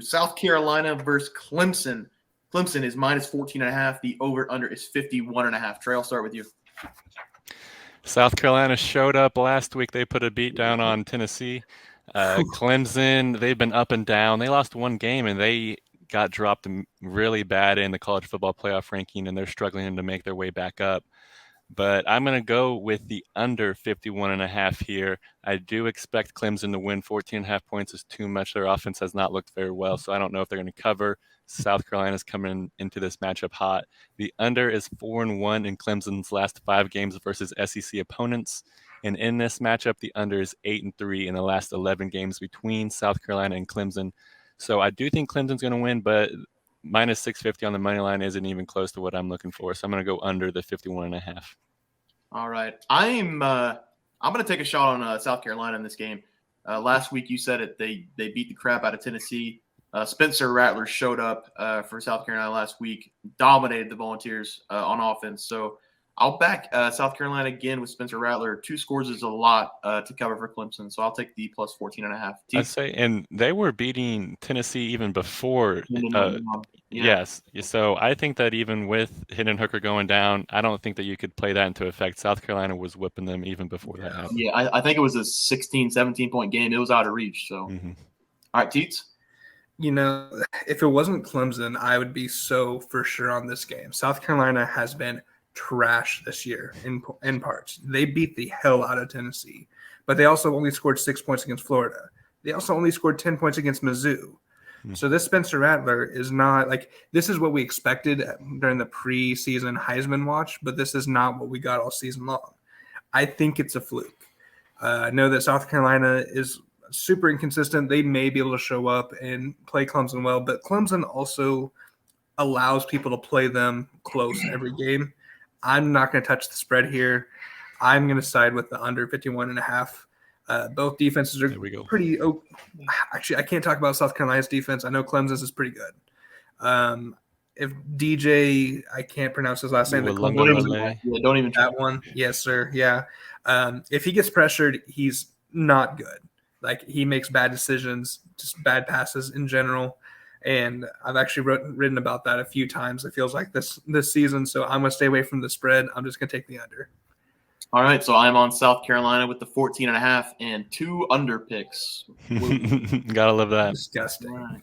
South Carolina versus Clemson. Clemson is minus 14.5. The over-under is 51.5. Trey, I'll start with you. South Carolina showed up last week. They put a beat down on Tennessee. Clemson, they've been up and down. They lost one game, and they got dropped really bad in the college football playoff ranking, and they're struggling to make their way back up. But I'm going to go with the under 51.5 here. I do expect Clemson to win. 14.5 points is too much. Their offense has not looked very well, so I don't know if they're going to cover. South Carolina's coming into this matchup hot. The under is 4-1 in Clemson's last 5 games versus SEC opponents. And in this matchup, the under is 8-3 in the last 11 games between South Carolina and Clemson. So I do think Clemson's going to win, but minus 650 on the money line isn't even close to what I'm looking for. So I'm going to go under the 51.5. All right. I'm going to take a shot on South Carolina in this game. Last week you said it. They beat the crap out of Tennessee. Spencer Rattler showed up for South Carolina last week, dominated the Volunteers on offense. So I'll back South Carolina again with Spencer Rattler. 2 scores is a lot to cover for Clemson, so I'll take the plus 14.5. I'd say, and they were beating Tennessee even before. Yes. So I think that even with Hendon Hooker going down, I don't think that you could play that into effect. South Carolina was whipping them even before that happened. Yeah, I think it was a 16, 17-point game. It was out of reach. So, All right, Teats? If it wasn't Clemson, I would be so for sure on this game. South Carolina has been trash this year in parts. They beat the hell out of Tennessee, but they also only scored 6 points against Florida. They also only scored 10 points against Mizzou. So this Spencer Rattler is not this is what we expected during the preseason Heisman watch, but this is not what we got all season long. I think it's a fluke. I know that South Carolina is super inconsistent. They may be able to show up and play Clemson well, but Clemson also allows people to play them close every game. I'm not going to touch the spread here. I'm going to side with the under 51.5. Both defenses are pretty – actually, I can't talk about South Carolina's defense. I know Clemson's is pretty good. If DJ – I can't pronounce his last name. Don't even that one. Yes, sir. Yeah. If he gets pressured, he's not good. He makes bad decisions, just bad passes in general. And I've actually written about that a few times. It feels like this season. So I'm going to stay away from the spread. I'm just going to take the under. All right. So I'm on South Carolina with the 14.5 and 2 under picks. Gotta love that. Disgusting. All right.